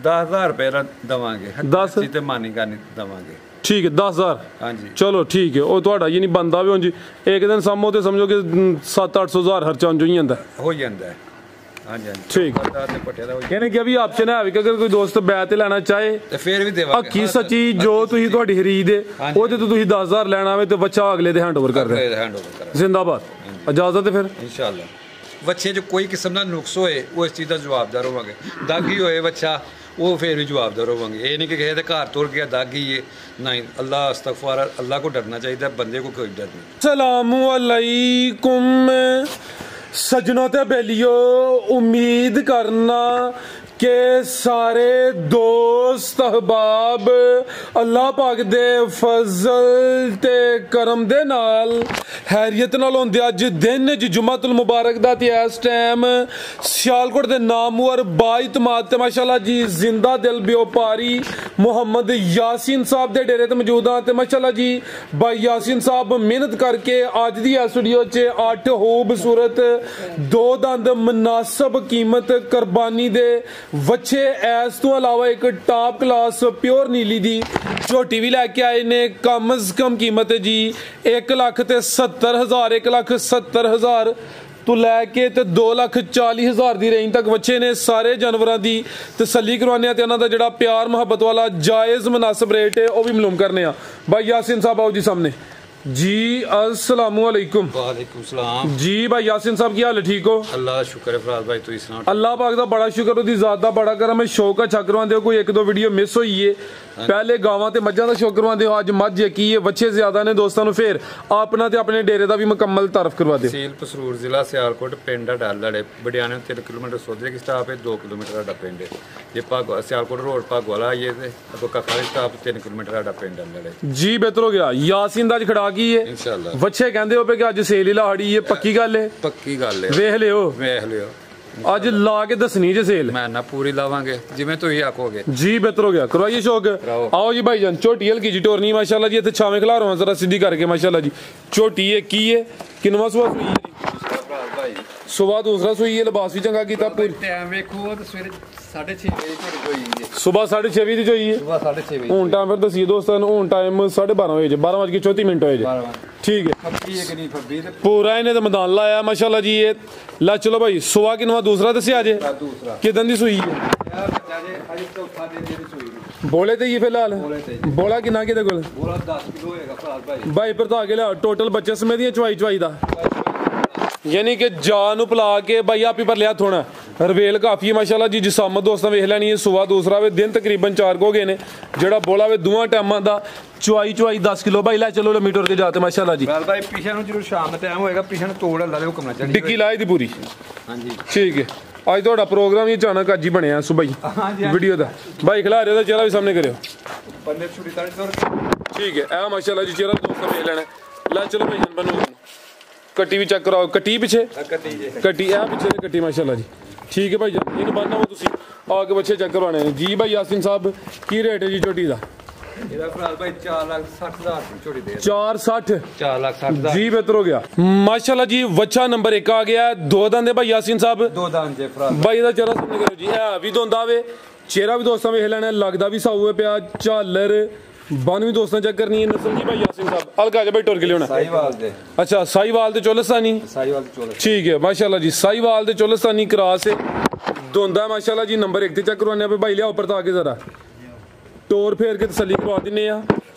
10,000 रुपए दवांगे 10 ਤੇ ਮਾਨੀ ਕਰਨੀ ਦਵਾਂਗੇ ठीक है 10,000 ਹਾਂਜੀ चलो ठीक है ਉਹ ਤੁਹਾਡਾ ਯਾਨੀ ਬੰਦਾ ਵੀ ਉਂਝ ਇੱਕ ਦਿਨ ਸਾਮੋ ਤੇ ਸਮਝੋ ਕਿ 700-800 ਹਜ਼ਾਰ ਖਰਚਾ ਉਂਝ ਹੀ ਜਾਂਦਾ ਹੋ ਜਾਂਦਾ ਹੈ ਹਾਂਜੀ ਹਾਂਜੀ ठीक ਤੇ ਪੱਟੇ ਦਾ यानी कि अभी ऑप्शन है कि अगर कोई दोस्त बैत ਤੇ ਲੈਣਾ ਚਾਹੇ ਤੇ ਫੇਰ ਵੀ ਦੇਵਾਂਗੇ ਹੱਕੀ ਸੱਚੀ ਜੋ ਤੁਸੀਂ ਤੁਹਾਡੀ ਖਰੀਦ ਹੈ ਉਹਦੇ ਤੋਂ ਤੁਸੀਂ 10,000 ਲੈਣਾ ਹੋਵੇ ਤੇ ਬੱਚਾ ਅਗਲੇ ਦੇ ਹੈਂਡਓਵਰ ਕਰ ਰਹੇ ਹੈਂਡਓਵਰ ਕਰਾਂਗੇ ਜ਼ਿੰਦਾਬਾਦ ਇਜਾਜ਼ਤ ਹੈ ਫਿਰ ਇਨਸ਼ਾਅੱਲਾ ਬੱਚੇ 'ਚ ਕੋਈ ਕਿਸਮ ਦਾ ਨੁਕਸ ਹੋਏ ਉਹ ਇਸ ਚੀਜ਼ ਦਾ ਜਵਾਬਦਾਰ ਹੋਵਾਂਗੇ ਦਾਗੀ ਹੋਏ ਬੱਚਾ ਉਹ ਫਿਰ ਵੀ ਜਵਾਬਦਾਰ ਹੋਵਾਂਗੇ ਇਹ ਨਹੀਂ ਕਿ ਕਿਸੇ ਦੇ ਘਰ ਤੁਰ ਗਿਆ ਦਾਗੀ ਹੈ नहीं अल्लाह अस्तगफार अल्लाह को डरना चाहिए बंदे को कोई डर नहीं। अस्सलामु अलैकुम सजनों ते बेलियो उम्मीद करना के सारे दोस्त अहबाब अल्लाह पाक दे फजल ते करम दे नाल हैरियत नाल होंदे अज दिन जुम्मतुल मुबारक दा ते इस टाइम सियालकोट दे नामवर बाइतमाद ते माशाअल्लाह जी जिंदा दिल व्यापारी मुहम्मद यासीन साहब दे डेरे ते मौजूद हां ते माशाअल्लाह जी भाई यासीन साहब मेहनत करके अज दी स्टूडियो च 8 खूबसूरत 2 दंद मुनासिब कीमत कुर्बानी दे वच्छे इस तो अलावा एक टॉप क्लास प्योर नीली दी झोटी भी लैके आए ने कम अज कम कीमत जी 1,70,000 1,70,000 तो लैके ते 2,40,000 दी रेंज तक बच्चे ने सारे जानवरों की तसल्ली करवाने ते उन्होंने जिहड़ा प्यार मुहब्बत वाला जायज़ मुनासिब रेट है वह भी मालूम करने भाई यासीन साहब आओ जी सामने जी अस्सलामु अलैकुम। वालेकुम सलाम जी भाई यासीन साहब की हाल है ठीक हो? अल्लाह का शुक्र है फराज भाई तुसी सुनाओ। अल्लाह पाक दा बड़ा शुक्र ओदी जात दा बड़ा करम है शौक अच्छा करवांदे हो कोई एक दो वीडियो मिस होई है पहले गावां ते मज्जां दा शौक करवांदे हो अज मज्झ की है बच्चे ज्यादा ने दोस्तां नु फिर अपना ते अपने डेरे दा भी मुकम्मल तारफ करवा दे। तहसील पसरूर जिला सियालकोट पिंड डालड़े बडियाने 3 किलोमीटर सोधे की स्टाप है 2 किलोमीटर साडा पिंड है ये भागो सियालकोट रोड भागोवाला आइए ते अगो कखा दी स्टाप 3 किलोमीटर साडा पिंड डालड़े जी बेहतर हो गया। यासीन दा अज खड़ा की है इंशाअल्लाह बच्चे कहते हो पे कि अज सेल ही लाड़ी है पक्की गल है? पक्की गल है वेख लियो अज ला के दसनी जे सेल मैं ना पूरी लावांगे जिवें तुसीं आखोगे जी बेहतर हो गया करवाइए शौक आओ जी भाईजान झोटी हल्की जी टोरनी माशाल्लाह जी इत्थे छावें खिला रहा जरा सीधी करके माशाल्लाह जी झोटी है की है किनवा सुबह सुई है सुबह दूसरा सुई है लिबास भी चंगा कीता पूरी टाइम वेखो ते सवेरे 6:30 बजे झोटी होई है सुबह 6:30 बजे जोई है सुबह 6:30 बजे हुन टाइम फिर दसिए दोस्तों हुन टाइम 12:30 होए जे 12:34 होए जे ठीक है पूरा इन्हें तो मैदान लाया माशाल्लाह जी ये ला चलो भाई सुबह किनवा दूसरा दसिया जे किदन दी सुई है बोले ते ये फिलहाल बोला किना किदे कोल बोला 10 किलो होएगा फराज भाई भाई पर तो आगे ला टोटल बच्चे समेत चवाई दा यानी कि जान पिला के भाई आप ही पर लिया थोड़ा रवेल काफी है माशाल्लाह जी जिसामत दोस्तों वेख लैनी है सुबह दूसरा वे दिन तकरीबन 4 हो गए ने जेड़ा बोला वे दुआ टाइमां दा चवाई 10 किलो भाई ला चलो मीटर के जाते माशाल्लाह जी भाई पीछे नु जरूर शाम दा टाइम होएगा पीछे नु तोड़ अल्लाह दे हुक्म ना चढ़ी डिक्की लाई दी पूरी हां जी ठीक है आज थोड़ा प्रोग्राम ही अचानक अज ही बनया सुबह वीडियो दा भाई खिला रहे चेहरा भी सामने करियो बंदे छुरी ताड़ी ठीक है ए माशाल्लाह जी चेहरा दोस्तों वेख लेना ला चलो भाई बनो कट्टी भी चेक कराओ कट्टी पीछे कट्टी है पीछे कट्टी माशाल्लाह जी ठीक है भाई जान इन बनना वो तुसी आके बच्चे चेक करवाने जी भाई यासीन साहब की रेट है जी झोटी दा ਇਹਦਾ ਫਰਾਜ਼ ਭਾਈ 4,60,000 ਦੀ ਝੋਟੀ ਦੇ 460 4,60,000 जी बेहतर हो गया माशाल्लाह जी वच्छा नंबर 1 आ गया दो दंद भाई यासीन साहब दो दंद जे फराज भाई दा चेहरा सामने करो जी है भी दोंदा वे चेहरा भी दोस्तां वेख लेना लगदा भी साऊ है पिया झालर बन भी दोस्तों चेक करनी है नस्ल जी भाई यासीन साहब हल्का जा भाई टोर के लियोना साहीवाल दे अच्छा साहीवाल दे चोलस्तानी ठीक है माशाल्लाह जी साहीवाल दे चोलस्तानी क्रॉस है दोंदा माशाल्लाह जी नंबर 1 ते चेक करवाने पे भाई लिया ऊपर तो आके जरा टोर फेर के तसल्ली करवा दिने आ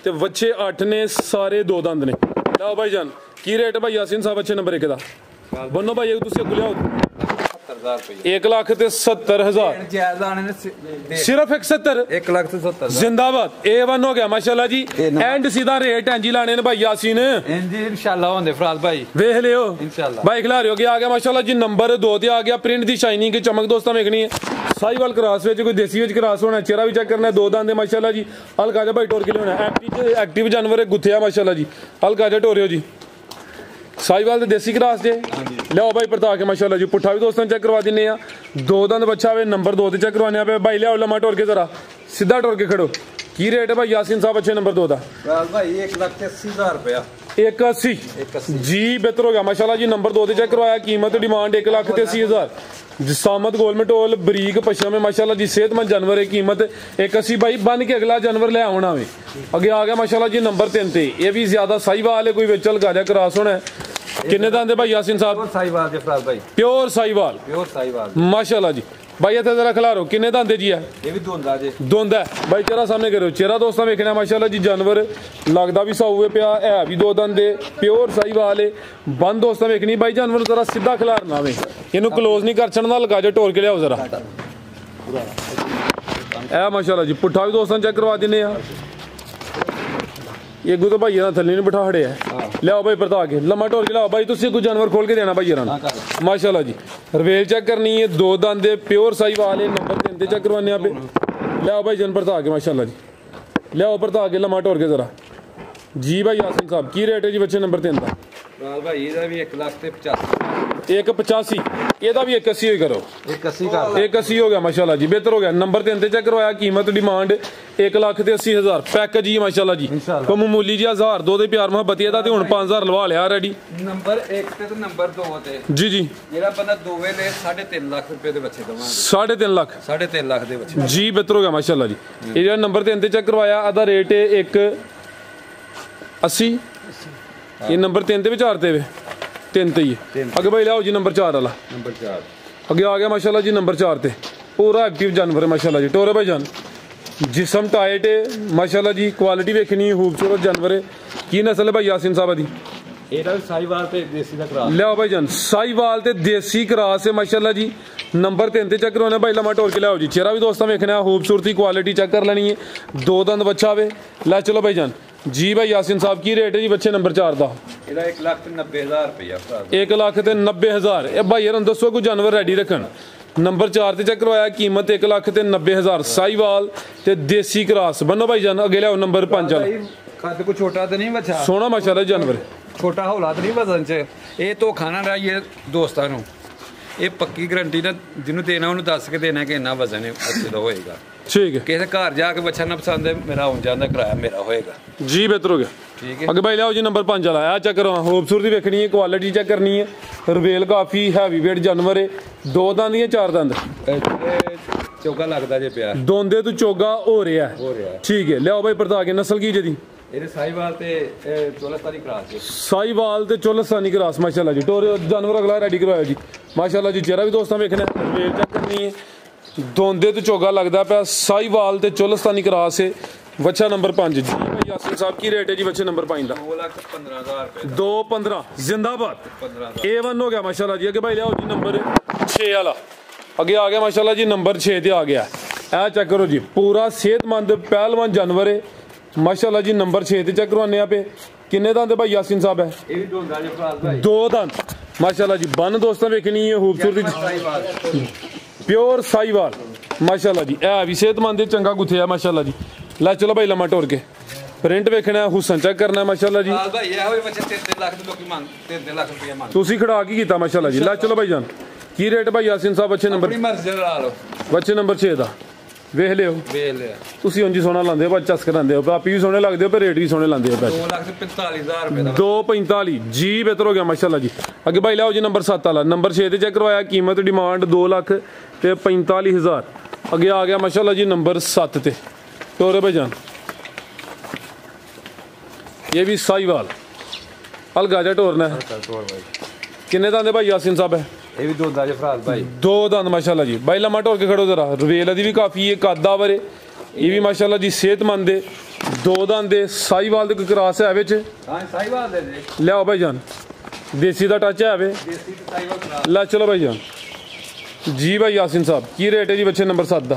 ते वच्छे 8 ने सारे 2 दंद ने लो भाई जान की रेट भाई यासीन साहब अच्छे नंबर 1 दा बनो भाई तुसी अगू लियाओ 1,70,000 सिर्फ 1,70,000 जिंदाबाद A1 हो गया माशाल्लाह जी एंड सीधा रेट है जी लाने ने भाई यासीन इंशाल्लाह होंदे फराज भाई वेख लियो इंशाल्लाह भाई खिला रहे हो आ गया माशाल्लाह जी नंबर 2 ते आ गया प्रिंट दी शाइनिंग की चमक दोस्तों देखनी है साहिवाल क्रॉस विच कोई देसी विच क्रॉस होना चेहरा भी चेक करना है 2 दांत माशाल्लाह जी हल्का जा भाई टोर के लेना एक्टिव जानवर है गुत्थिया माशाल्लाह जी हल्का जा टोरियो जी साहिवाल दे देसी क्रॉस जे लो भाई परता के माशाल्लाह जी पुट्ठा भी दोस्तों चेक करवा दिने आ 2 दंद बच्चा वे नंबर 2 ते चेक करवाने पे भाई लियाओ लम्मा टोर के जरा सीधा टोर के खड़ो की रेट है भाई यासीन साहब अच्छे नंबर 2 दा भाई 1,80,000 रुपया 180 जी बेहतर हो गया माशाल्लाह जी। नंबर 2 ਤੇ ਚੈੱਕ ਕਰਵਾਇਆ, कीमत डिमांड 1,80,000। जिसामत गोलमेंट टोल बरीक पशम है माशाल्लाह जी, सेहतमंद जानवर है। कीमत 180 भाई बन के अगला जानवर ले आना वे। अगे आ गया माशाल्लाह जी नंबर 3 ते, ये भी ज्यादा साहीवाल है, कोई विचल गाजा क्रॉस होना है। किन्ने दंद भाई यासीन साहब? साहीवाल जफराज भाई, प्योर साहीवाल माशाल्लाह जी। भाई इतने जरा खिलारो, किन्ने दंद जी है? ये भी दोंदा जी, दोंदा है भाई। चेहरा सामने करो, चेहरा दोस्तों वेखना माशाल्लाह जी। जानवर लगदा भी साऊ पिया है, भी दो दंद है, प्योर साहीवाल है। बंद दोस्तों वेखनी भाई, जानवर जरा सीधा खिलारना वे, इनू क्लोज नहीं कर छड़ना, लगा जो टोर के लियाओ जरा। ए माशाल्लाह जी पुट्ठा भी दोस्तों चेक करवा दिने आ। ये तो भाई थल्ले नहीं बिठा खड़े है, लियाओ भाई परता के लम्मा टोर के लियाओ भाई। तुम कुछ जानवर खोल के देना भाई माशाल्लाह जी। रवेल चेक करनी है, दो दंद प्योर साहीवाल है। नंबर 3 ते चेक करवाने पे, लियाओ भाई जन परता के माशाल्लाह जी, लियाओ परता के लम्मा टोर के जरा जी। भाई यासीन साहब की रेट है जी बच्चे नंबर 3 का? भाई ਇਹਦਾ ਵੀ 1,85,000, 185 ਇਹਦਾ ਵੀ 180 ਹੀ ਕਰੋ, 180 ਹੋ ਗਿਆ ਮਾਸ਼ਾਅੱਲਾ ਜੀ, ਬਿਹਤਰ ਹੋ ਗਿਆ। ਨੰਬਰ 3 ਤੇ ਚੈੱਕ ਕਰਵਾਇਆ, ਕੀਮਤ ਡਿਮਾਂਡ 1,80,000। ਪੈਕੇਜ ਜੀ ਮਾਸ਼ਾਅੱਲਾ ਜੀ, ਕੋ ਮਾਮੂਲੀ ਜੀ 1000 2 ਦੇ ਪਿਆਰ ਮੁਹੱਬਤ ਇਹਦਾ ਤੇ ਹੁਣ 5000 ਲਵਾ ਲਿਆ ਰੈਡੀ। ਨੰਬਰ 1 ਤੇ ਨੰਬਰ 2 ਤੇ ਜੀ ਜੀ, ਜਿਹੜਾ ਬੰਦਾ ਦੋਵੇਂ ਲੈ 3.5 ਲੱਖ ਰੁਪਏ ਦੇ ਬੱਚੇ ਦਵਾਂਗੇ। 3.5 ਲੱਖ 3.5 ਲੱਖ ਦੇ ਬੱਚੇ ਜੀ, ਬਿਹਤਰ ਹੋ ਗਿਆ ਮਾਸ਼ਾਅੱਲਾ ਜੀ। ਇਹ ਜਿਹੜਾ ਨੰਬਰ 3 ਤੇ ਚੈੱਕ ਕਰਵਾਇਆ, ਇਹਦਾ ਰੇਟ ਹੈ 180। ये नंबर 3 ते विचार ते वे 3 ते ही अगे भाई लाओ जी नंबर 4 वाला। नंबर 4 अगे आ गया माशाल्लाह जी नंबर 4 ते, पूरा एक्टिव जानवर है माशाल्लाह जी। टोरे भाई जान जिसम टाइट है माशाल्लाह जी, क्वालिटी वेखनी खूबसूरत जानवर है। की नस्ल है भाई यासीन साहब दी? ਇਹਦਾ ਵੀ ਸਾਹੀਵਾਲ ਤੇ ਦੇਸੀ ਦਾ ਕਰਾਸ। लियाओ भाई जान साहीवाल ते देसी क्रास है माशाल्लाह जी। नंबर 3 ते चेक करवाना भाई, लम्मा टोर के लियाओ जी। चेहरा भी दोस्तों वेखना, खूबसूरती क्वालिटी चेक कर लेनी है। दो दंद बच्चा वे, ला चलो भाई जान जी। भाई यासीन साहब की रेट है जी बच्चे नंबर 4 का? ਇਹਦਾ 1,90,000 रुपया। 1,90,000। ए भाई यार दसो कोई जानवर रेडी रखन। नंबर 4 ते चेक करवाया, कीमत 1,90,000। साहीवाल ते देसी क्रास बनो भाई जान। अगे लियाओ नंबर 5 वाला। कद को छोटा तो नहीं बच्चा, सोना माशाल्लाह जानवर, छोटा हौला तो नहीं वजन च। ਇਹ ਤੋਂ ਖਾਣਾ ਰਹੀਏ ਦੋਸਤਾਂ ਨੂੰ, ਇਹ ਪੱਕੀ ਗਰੰਟੀ ਨਾ ਜਿਹਨੂੰ ਦੇਣਾ ਉਹਨੂੰ ਦੱਸ ਕੇ ਦੇਣਾ ਕਿ ਇੰਨਾ ਵਜ਼ਨ ਹੈ ਬੱਚੇ ਦਾ ਹੋਏਗਾ। ठीक है, ਕਿਸੇ ਘਰ ਜਾ ਕੇ ਬੱਚਾ ਨਾ ਪਸੰਦ ਹੈ, ਮੇਰਾ ਆਉਣ ਜਾਣ ਦਾ ਕਿਰਾਇਆ ਮੇਰਾ ਹੋਏਗਾ जी। बेहतर हो गया, ठीक है। अगे भाई लियाओ जी नंबर 5 वाला। आ चेक करो, खूबसूरती वेखनी है, क्वालिटी चेक करनी है। रवेल काफी हैवी वेट जानवर है। दो दंद या 4 दंद? ਚੋਗਾ ਲੱਗਦਾ ਜੇ ਪਿਆ, दोंदे तो चोगा हो रहा है। ਹੋ ਰਿਹਾ। ठीक है, लियाओ भाई परता के। नस्ल की जी? ਇਹਦੇ ਸਾਹੀਵਾਲ ਤੇ 14 ਕਰਾਸ ਹੈ। साहीवाल ते चोलस्तानी क्रास माशाल्लाह जी। टोरे जानवर अगला रेडी करवाया जी माशाल्लाह जी। चेहरा भी दोस्तों वेखना, रवेल चेक करनी है, दोंदे तो चोगा लगता पाया। साहीवाल ते चोलस्तानी क्रास है। बच्चा नंबर 5 जी। भाई यासीन साहब की रेट है जी बच्चे नंबर 5 का? 2,15,000 रुपए। 2,15 जिंदाबाद। 15,000 A1 हो गया माशाल्लाह जी। अगे भाई लियाओ जी नंबर 6 वाला। अगे आ गया माशाल्लाह जी नंबर 6 ते आ गया। ए चेक करो जी, पूरा सेहतमंद पहलवान जानवर है माशाल्लाह जी। नंबर 6 ते चेक करवाने पे, किन्ने दंद भाई यासीन साहब है? ਇਹ ਵੀ ਦੋਂਦਾ ਜੇ ਫਰਾਜ਼ ਭਾਈ, 2 दंद माशाल्लाह जी। बन दोस्तों वेखनी है, खूबसूरती प्योर साहीवाल माशाल्लाह जी। ए भी सेहतमंद है, चंगा गुथे माशाल्लाह जी। ला चलो भाई लम्मा टोर के, प्रिंट वेखना, हुसन चेक करना माशाल्लाह जी। ਫਰਾਜ਼ ਭਾਈ ਇਹ ਹੋਏ ਬੱਚੇ 3 ਲੱਖ ਦੇ ਲੋਕੀ ਮੰਗ 3 ਲੱਖ ਰੁਪਏ ਮੰਗ। तुसी खड़ा की कीता माशाल्लाह जी। ला चलो भाई जान की रेट भाई यासीन साहब बच्चे नंबर? ਆਪਣੀ ਮਰਜ਼ੀ ਨਾਲ ਲਾ ਲਓ, बच्चे नंबर 6 का ਵੇਖ ਲਿਓ। ਵੇਚ ਲਿਆ। ਤੁਸੀਂ ਉਂਝ ਹੀ ਸੋਹਣਾ ਲਾਉਂਦੇ ਹੋ, ਬਸ ਚਸਕ ਲਾਉਂਦੇ ਹੋ, ਆਪੀ ਵੀ ਸੋਹਣੇ ਲੱਗਦੇ ਹੋ, ਪਰ ਰੇਟ ਵੀ ਸੋਹਣੇ ਲਾਉਂਦੇ ਹੋ। 2,45,000 रुपए ਦਾ 2,45 ਜੀ, ਬਿਹਤਰ ਹੋ ਗਿਆ ਮਾਸ਼ਾਅੱਲਾ ਜੀ। ਅੱਗੇ ਭਾਈ ਲਿਆਓ ਜੀ ਨੰबर 7 ਵਾਲਾ। ਨੰबर 6 ਤੇ ਚੈੱਕ ਕਰਵਾਇਆ, ਕੀਮਤ ਡਿਮਾਂਡ 2,45,000। ਅੱਗੇ ਆ ਗਿਆ ਮਾਸ਼ਾਅੱਲਾ ਜੀ ਨੰबर 7 ਤੇ। ਟੋਰੇ ਭਾਈਜਾਨ ये भी साहीवाल अलगा जा टोरना है। किन्ने दंद भाई यासीन साहब है? ਇਹ ਵੀ ਦੋਂਦਾ ਜੇ ਫਰਾਜ਼ ਭਾਈ, 2 दंद माशाल्लाह जी। भाई लम्मा टोर के खड़ो जरा। रवेल दी भी काफ़ी है, कदावर है, ये भी माशाल्लाह जी सेहतमंद है। 2 दंद है, साहीवाल दे कोई क्रास है विच? ਹਾਂ ਸਾਹੀਵਾਲ ਦੇ ਦੇ, लियाओ भाई जान, देसी का टच है वे। ਦੇਸੀ ਤੇ ਸਾਹੀਵਾਲ ਕਰਾ। ला चलो भाई जान जी। भाई यासीन साहब की रेट है जी बच्चे नंबर 7 का?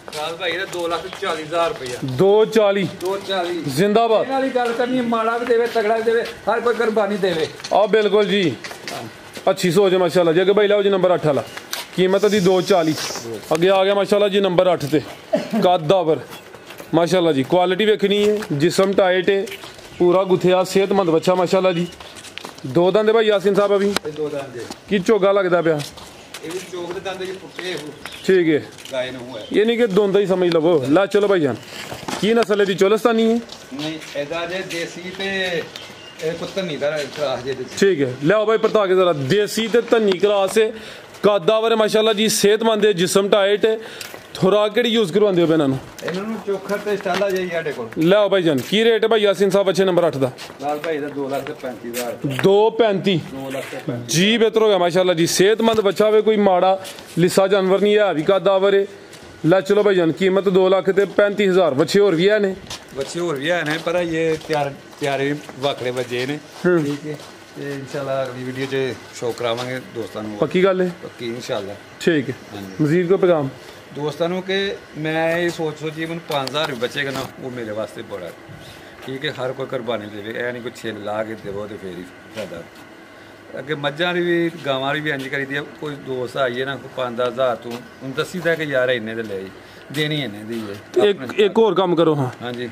ਫਰਾਜ਼ ਭਾਈ ਇਹਦਾ 2,40,000 रुपया। 2,40 2,40 जिंदाबाद। ਇਹ ਵਾਲੀ ਗੱਲ ਕਰਨੀ, ਮਾੜਾ ਵੀ ਦੇਵੇ ਤਗੜਾ ਵੀ ਦੇਵੇ, ਹਰ ਕੋਈ ਕੁਰਬਾਨੀ ਦੇਵੇ। आ बिल्कुल जी, अच्छी सोच है माशाल्लाह जी। अगे भाई लाओ जी नंबर 8 वाला। कीमत दी 2,40। अगे आ गया माशाल्लाह जी नंबर 8 ते, कदावर माशाल्लाह जी। क्वालिटी वेखनी है, जिसम टाइट है, पूरा गुथिया सेहतमंद बच्चा माशाल्लाह जी। 2 दंद भाई यासीन साहब अभी ਇਹ ਦੋ ਦੰਦ ਜੇ, की चोगा लगता पाया? ਇਹ ਵੀ ਚੋਕ ਦੇ ਦੰਦ ਜੇ ਪੁੱਟੇ ਹੋ ठीक है, ਗਾਇ ਨੂੰ ਹੋਇਆ। ये नहीं कि दोंदा ही समझ लो। ला चलो भाई जान की नस्ल है दी? चोलस्तानी है। ਨਹੀਂ ਇਹਦਾ ਜੇ ਦੇਸੀ ਤੇ ਇਹ ਕੋ ਧੰਨੀ ਦਾ ਕਰਾਸ ਜੇ ठीक है लियाओ भाई परता के जरा देसी ते धन्नी क्रास है कादावर है माशाल्लाह जी सेहतमंद है जिस्म टाइट है खुराक केड़ी यूज करवांदे हो इन्हां नु ਇਹਨਾਂ ਨੂੰ ਚੋਖਰ ਤੇ ਸਟਾਲਾ ਜਾਈ ਸਾਡੇ ਕੋਲ लियाओ भाई जान की रेट है भाई यासीन साहब अच्छे नंबर 8 दा ਲਾਲ ਭਾਈ ਦਾ 2,35,000 2.35 2,35,000 जी बेहतर हो गया माशाल्लाह जी सेहतमंद बच्चा वे कोई माड़ा लिसा जानवर नहीं है भी कादावर है ला चलो भाई जान कीमत 2,35,000 बच्चे और भी है ने ਬੱਚੇ ਹੋਰ ਵੀ ਆਏ ਪਰ ਇਹ ਤਿਆਰੇ ਵਾਕਲੇ ਵੱਜੇ ਨੇ ਠੀਕ ਹੈ ਤੇ ਇਨਸ਼ਾਅੱਲਾ ਅਗਲੀ ਵੀਡੀਓ 'ਚ ਸ਼ੋਅ ਕਰਾਵਾਂਗੇ ਦੋਸਤਾਂ ਨੂੰ पक्की गल है ਪੱਕੀ ਇਨਸ਼ਾਅੱਲਾ ठीक है मजीद को पैगाम ਦੋਸਤਾਂ ਨੂੰ ਕਿ ਮੈਂ ਇਹ ਸੋਚੀ ਮੈਨੂੰ 5,000 ਵੀ ਬਚੇਗਾ ਨਾ ਉਹ ਮੇਰੇ ਵਾਸਤੇ ਬੜਾ ਠੀਕ ਹੈ ਹਰ ਕੋਈ ਕੁਰਬਾਨੀ ਦੇਵੇ ਇਹ ਨਹੀਂ ਕੋਈ ਛਿੱਲ ਲਾ ਕੇ ਦੇਵੋ ਤੇ ਫੇਰ ਹੀ ਫਾਇਦਾ ਅੱਗੇ ਮੱਝਾਂ ਦੀ ਵੀ ਗਾਵਾਂ ਦੀ ਵੀ ਇੰਜ ਕਰੀਦੀ ਆ ਕੋਈ ਦੋਸਤ ਆਈਏ ਨਾ ਕੋਈ 5,000 ਤੂੰ ਉਹਨੂੰ ਦੱਸੀਦਾ ਕਿ ਯਾਰ ਇੰਨੇ ਦੇ ਲੈ ਦੇਣੀ ਇੰਨੇ ਦੀ ਹੈ एक और काम करो हाँ ਹਾਂਜੀ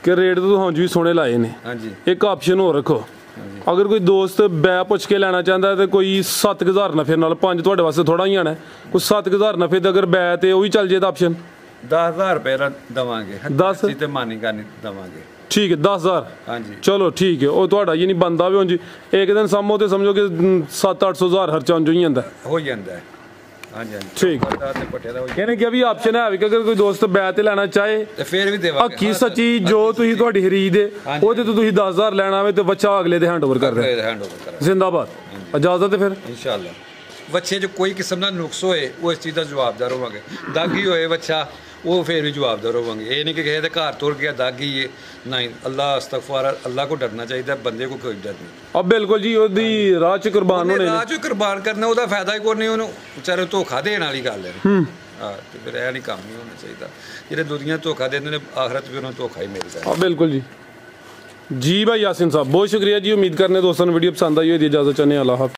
कि रेट तो हाँ जी सोने लाए ने ਹਾਂਜੀ एक ऑप्शन और रखो अगर कोई दोस्त बै पुछ के लेना चाहता है तो कोई 7,000 नफे नाल 5 ਤੁਹਾਡੇ ਵਾਸਤੇ ਥੋੜਾ ਹੀ ਆਣਾ ਕੋਈ 7,000 ਨਫੇ ਦਾ ਅਗਰ ਬੈ ਤੇ ਉਹ ਵੀ ਚੱਲ ਜੇ ਤਾਂ ਆਪਸ਼ਨ 10,000 ਰੁਪਏ ਦਾ ਦਵਾਂਗੇ 10 ਅਸੀਂ ਤੇ ਮਾਨੀ ਕਰਨੀ ਦਵਾਂਗੇ ठीक है 10,000 ਹਾਂਜੀ चलो ठीक है ਉਹ ਤੁਹਾਡਾ ਹੀ ਨਹੀਂ ਬੰਦਾ ਵੀ ਉਂਝ ਇੱਕ ਦਿਨ ਸਾਮੋ ਤੇ ਸਮਝੋ ਕਿ 700-800,000 ਖਰਚਾ ਉਂਝ ਹੀ ਜਾਂਦਾ ਹੋ ਜਾਂਦਾ ਹੈ ਹਾਂਜੀ ਹਾਂਜੀ ठीक ਵੱਡਾ ਤੇ ਪੱਟੇ ਦਾ ਹੋ ਜਾਂਦਾ कहने कि अभी ऑप्शन है कि अगर कोई दोस्त बै ਤੇ ਲੈਣਾ ਚਾਹੇ ਤੇ ਫੇਰ ਵੀ ਦੇਵਾਂਗੇ ਹੱਕੀ ਸੱਚੀ ਜੋ ਤੁਸੀਂ ਤੁਹਾਡੀ ਖਰੀਦ ਹੈ ਉਹਦੇ ਤੋਂ ਤੁਸੀਂ 10,000 ਲੈਣਾ ਹੋਵੇ ਤੇ ਬੱਚਾ ਅਗਲੇ ਦੇ ਹੈਂਡਓਵਰ ਕਰ ਰਹੇ ਹੈਂਡਓਵਰ ਕਰਾਂ ਜ਼ਿੰਦਾਬਾਦ ਇਜਾਜ਼ਤ ਹੈ ਫਿਰ ਇਨਸ਼ਾਅੱਲਾ ਬੱਚੇ 'ਚ ਕੋਈ ਕਿਸਮ ਦਾ ਨੁਕਸ ਹੋਏ ਉਹ ਇਸ ਚੀਜ਼ ਦਾ ਜਵਾਬਦਾਰ ਹੋਵਾਂਗੇ ਦਾਗੀ ਹੋਏ ਬੱਚਾ ਉਹ ਫੇਰ ਵੀ ਜਵਾਬਦਾਰ ਹੋਵਾਂਗੇ ਇਹ ਨਹੀਂ ਕਿ ਕਿਸੇ ਦੇ ਘਰ ਤੁਰ ਗਿਆ ਦਾਗੀ ਏ ਨਹੀਂ ਅੱਲਾ ਅਸਤਗਫਾਰ ਅੱਲਾ ਕੋ ਡਰਨਾ ਚਾਹੀਦਾ ਬੰਦੇ ਕੋ ਕੋਈ ਡਰ ਨਹੀਂ ਅਬ ਬਿਲਕੁਲ ਜੀ ਉਹਦੀ ਰਾਹ ਚ ਕੁਰਬਾਨ ਹੋਣੇ ਨੇ ਰਾਹ 'ਚ ਕੁਰਬਾਨ ਕਰਨਾ ਉਹਦਾ ਫਾਇਦਾ ਹੀ ਕੋਈ ਨਹੀਂ ਉਹਨੂੰ ਵਿਚਾਰੇ ਧੋਖਾ ਦੇਣ ਵਾਲੀ ਗੱਲ ਹੈ ਹਾਂ ਤੇ ਫਿਰ ਇਹ ਨਹੀਂ ਕੰਮ ਨਹੀਂ ਹੋਣਾ ਚਾਹੀਦਾ ਜਿਹੜੇ ਦੁਨੀਆ ਧੋਖਾ ਦਿੰਦੇ ਨੇ ਆਖਰਤ ਵੀ ਉਹਨਾਂ ਨੂੰ ਧੋਖਾ ਹੀ ਮਿਲਦਾ हाँ बिल्कुल जी भाई यासिन साहब बहुत शुक्रिया जी उम्मीद करने दोस्तों ने वीडियो पसंद आई हो इजाज़त चाहते हैं अल्लाह हाफ़िज़।